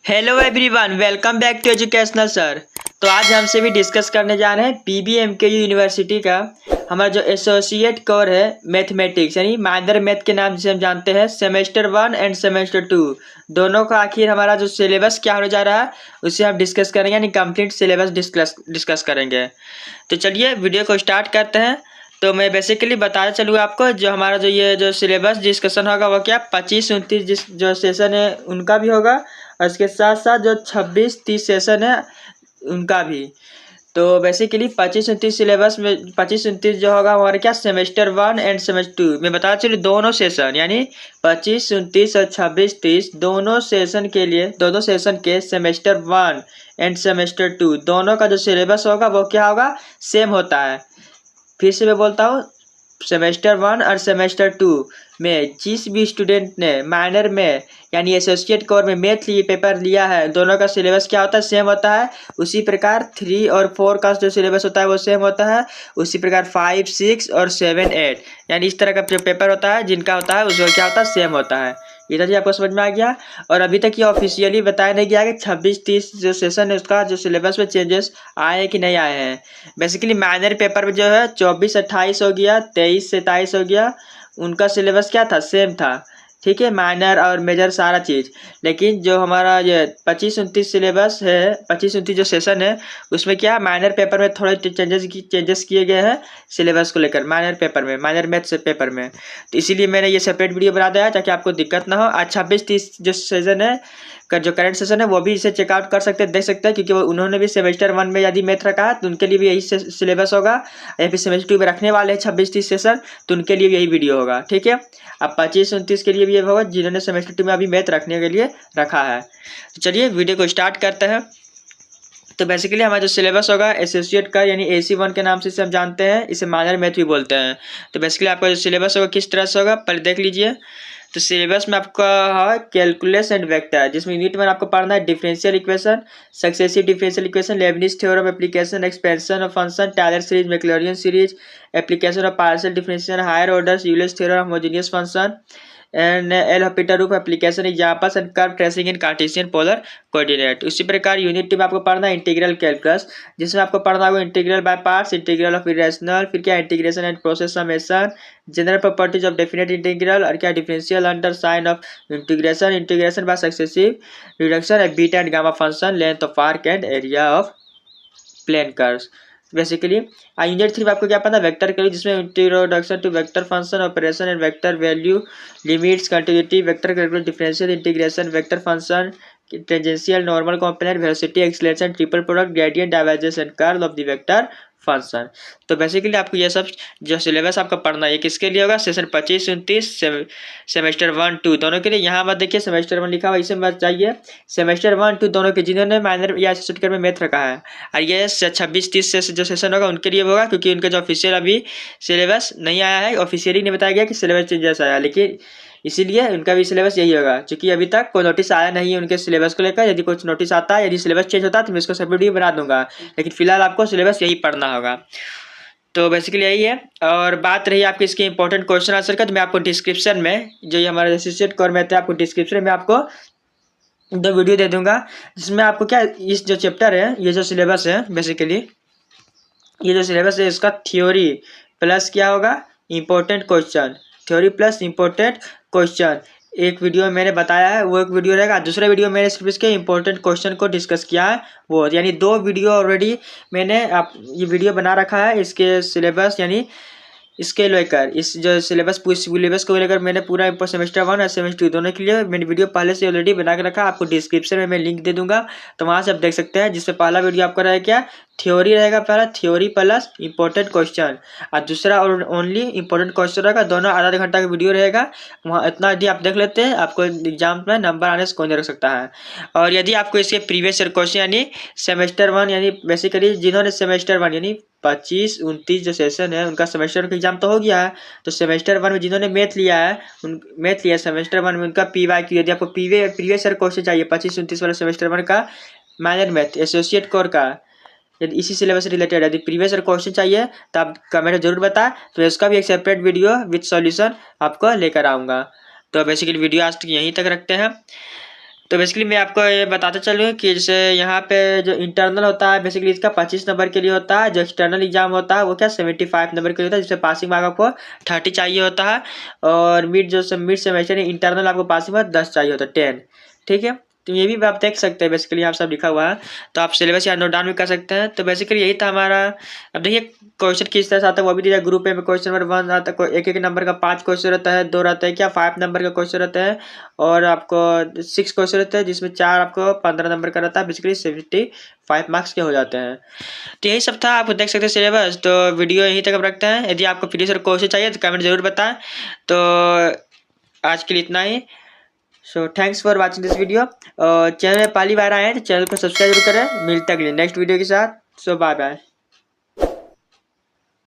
Hello everyone, welcome back to educational sir. तो आज हमसे भी डिस्कस करने जा रहे हैं पीबीएमकेयू यूनिवर्सिटी का हमारा जो एसोसिएट कोर है मैथमेटिक्स यानी माइनर मैथ के नाम से हम जानते हैं। सेमेस्टर 1 एंड सेमेस्टर 2 दोनों का आखिर हमारा जो सिलेबस क्या होने जा रहा है उसे हम डिस्कस करेंगे, यानी कंप्लीट सिलेबस डिस्कस करेंगे। तो चलिए वीडियो को स्टार्ट करते हैं। तो मैं बेसिकली बताया चलूँगा आपको जो हमारा जो सिलेबस डिस्कशन होगा वो क्या 25-29 जो सेशन है उनका भी होगा, और इसके साथ साथ जो 26-30 सेशन है उनका भी। तो बेसिकली 25-29 सिलेबस में 25-29 जो होगा हमारे क्या सेमेस्टर 1 एंड सेमेस्टर 2 मैं बता चलिए दोनों सेशन यानी 25-29 और 26-30 दोनों सेशन के लिए दोनों सेशन के सेमेस्टर 1 एंड सेमेस्टर 2 दोनों का जो सिलेबस होगा वो क्या होगा सेम होता है। फिर से मैं बोलता हूँ, सेमेस्टर 1 और सेमेस्टर 2 में जिस भी स्टूडेंट ने माइनर में यानी एसोसिएट कोर में मैथ पेपर लिया है दोनों का सिलेबस क्या होता है सेम होता है। उसी प्रकार 3 और 4 का जो सिलेबस होता है वो सेम होता है। उसी प्रकार 5, 6 और 7, 8 यानी इस तरह का जो पेपर होता है जिनका होता है उसका क्या होता है सेम होता है। इधर जी आपको समझ में आ गया। और अभी तक ये ऑफिशियली बताया नहीं गया कि 26-30 जो सेशन है उसका जो सिलेबस में चेंजेस आए हैं कि नहीं आए हैं। बेसिकली माइनर पेपर में जो है 24-28 हो गया, 23-27 हो गया, उनका सिलेबस क्या था सेम था। ठीक है, माइनर और मेजर सारा चीज़। लेकिन जो हमारा ये 25-29 सिलेबस है 25-29 जो सेशन है उसमें क्या माइनर पेपर में थोड़े चेंजेस किए गए हैं सिलेबस को लेकर माइनर पेपर में, माइनर मैथ्स पेपर में। तो इसीलिए मैंने ये सेपरेट वीडियो बना दिया है ताकि आपको दिक्कत ना हो। आज 26-30 जो सेशन है का जो करंट सेशन है वो भी इसे चेकआउट कर सकते हैं, देख सकते हैं, क्योंकि उन्होंने भी सेमेस्टर 1 में यदि मैथ रखा है तो उनके लिए भी यही सिलेबस होगा। या फिर सेमेस्टर 2 में रखने वाले हैं 26-30 सेशन तो उनके लिए भी यही वीडियो होगा। ठीक है, अब 25-29 के लिए भी ये होगा जिन्होंने सेमेस्टर 2 में अभी मैथ रखने के लिए रखा है। तो चलिए वीडियो को स्टार्ट करते हैं। तो बेसिकली हमारा जो सिलेबस होगा एसोसिएट का यानी AC1 के नाम से इसे हम जानते हैं, इसे माइनर मैथ भी बोलते हैं। तो बेसिकली आपका जो सिलेबस होगा किस तरह से होगा पहले देख लीजिए। तो सिलेबस में आपका है कैलकुलस एंड वेक्टर, जिसमें यूनिट 1 आपको पढ़ना है differential equation, successive differential equation, Leibniz theorem, application, expansion of function, Taylor series, Maclaurin series, application of partial differential, higher order, Euler's theorem, homogeneous function and L'Hopital rule, application examples and curve tracing in Cartesian polar coordinate. उसी प्रकार unit 2 में आपको पढ़ना है integral calculus, जिसमें आपको पढ़ना होगा integral by parts, integral of irrational, फिर क्या integration and process summation, general properties of definite integral, और क्या differential under sign of integration, integration by successive reduction and beta and gamma function, length of arc and area of plane curves. Basically unit 3 में आपको क्या पता है vector calculus, जिसमें introduction to vector function operation and vector value, limits, continuity, vector calculus, differential integration, vector function, tangential, normal component, velocity, acceleration, triple product, gradient, divergence and curl of the vector function. तो basically आपको ये सब जो syllabus आपका पढ़ना है ये किसके लिए होगा सेशन 25-29 सेमेस्टर 1, 2 दोनों के लिए। यहाँ मत देखिए सेमेस्टर 1 लिखा हुआ इसे मत चाहिए, सेमेस्टर 1, 2 दोनों के जिन्होंने माइनर या एसोसिएट में मैथ रखा है। और ये 26-30 से जो सेशन होगा उनके लिए होगा, क्योंकि उनका जो ऑफिशियल अभी सिलेबस नहीं आया है, ऑफिशियली नहीं बताया गया कि सिलेबस चेंजेस आया, लेकिन इसीलिए उनका भी सिलेबस यही होगा। क्योंकि अभी तक कोई नोटिस आया नहीं है उनके सिलेबस को लेकर, यदि कुछ नोटिस आता है, यदि सिलेबस चेंज होता है तो मैं इसको सेपरेट वीडियो बना दूंगा, लेकिन फिलहाल आपको सिलेबस यही पढ़ना होगा। तो बेसिकली यही है। और बात रही आपकी इसके इंपॉर्टेंट क्वेश्चन आंसर का, तो मैं आपको डिस्क्रिप्शन में जो ये हमारा एसोसिएट कोर में थे आपको डिस्क्रिप्शन में आपको 2 वीडियो दे दूंगा, जिसमें आपको क्या इस जो चैप्टर है ये जो सिलेबस है बेसिकली ये जो सिलेबस है इसका थ्योरी प्लस क्या होगा important question, theory plus important question एक वीडियो में मैंने बताया है वो एक वीडियो रहेगा। दूसरा वीडियो मैंने सिर्फ इसके इंपॉर्टेंट क्वेश्चन को डिस्कस किया है वो, यानी 2 वीडियो ऑलरेडी मैंने आप ये वीडियो बना रखा है इसके सिलेबस यानी इसके लेकर इस जो सिलेबस को लेकर मैंने पूरा सेमेस्टर 1 और सेमेस्टर 2 दोनों के लिए मैंने वीडियो पहले से ऑलरेडी बना के रखा, आपको डिस्क्रिप्शन में मैं लिंक दे दूंगा तो वहाँ से आप देख सकते हैं। जिसमें पहला वीडियो आपका रहेगा क्या थ्योरी रहेगा, पहला थ्योरी प्लस इंपॉर्टेंट क्वेश्चन, और दूसरा और ओनली इंपॉर्टेंट क्वेश्चन रहेगा। दोनों आधा घंटा का वीडियो रहेगा, वहाँ इतना यदि आप देख लेते हैं आपको एग्जाम में नंबर आने से कोई नहीं रख सकता है। और यदि आपको इसके प्रीवियस ईयर क्वेश्चन यानी सेमेस्टर 1 यानी बेसिकली जिन्होंने सेमेस्टर 1 यानी 25-29 जो सेशन है उनका सेमेस्टर का एग्जाम तो हो गया है, तो सेमेस्टर 1 में जिन्होंने मैथ लिया है सेमेस्टर 1 में उनका PYQ यदि आपको प्रीवियस ईयर क्वेश्चन चाहिए 25-29 वाला सेमेस्टर 1 का माइनर मैथ एसोसिएट कोर का, यदि इसी सिलेबस से रिलेटेड यदि प्रीवियस ईयर क्वेश्चन चाहिए तो आप कमेंट जरूर बताएं, तो इसका भी एक सेपरेट वीडियो विथ सॉल्यूशन आपको लेकर आऊँगा। तो बेसिकली वीडियो आज तक यहीं तक रखते हैं। तो बेसिकली मैं आपको ये बताता चलूँ कि जैसे यहाँ पे जो इंटरनल होता है बेसिकली इसका 25 नंबर के लिए होता है। जो एक्सटर्नल एग्जाम होता है वो क्या 75 नंबर के लिए होता है, जिसमें पासिंग मार्क आपको 30 चाहिए होता है। और मिड सेमेस्टर इंटरनल आपको पासिंग मार्क 10 चाहिए होता है, 10। ठीक है, तो ये भी आप देख सकते हैं, बेसिकली यहाँ सब लिखा हुआ है। तो आप सिलेबस यहाँ नोट डाउन भी कर सकते हैं। तो बेसिकली यही था हमारा। अब देखिए क्वेश्चन किस तरह से आता है वो भी दिया ग्रुप ए में। क्वेश्चन नंबर 1 आता है, एक नंबर का 5 क्वेश्चन रहता है, 2 रहता है क्या 5 नंबर का क्वेश्चन रहता है, और आपको 6 क्वेश्चन रहता है जिसमें 4 आपको 15 नंबर का रहता है। बेसिकली 75 मार्क्स के हो जाते हैं। तो यही सब था, आप देख सकते हैं सिलेबस। तो वीडियो यहीं तक हम रखते हैं। यदि आपको फ्री से क्वेश्चन चाहिए तो कमेंट जरूर बताएं। तो आज के लिए इतना ही। So thanks for watching this video. Channel में पहली बार आए हैं तो चैनल को सब्सक्राइब जरूर करें। मिलते हैं अगले नेक्स्ट वीडियो के साथ। सो बाय बाय।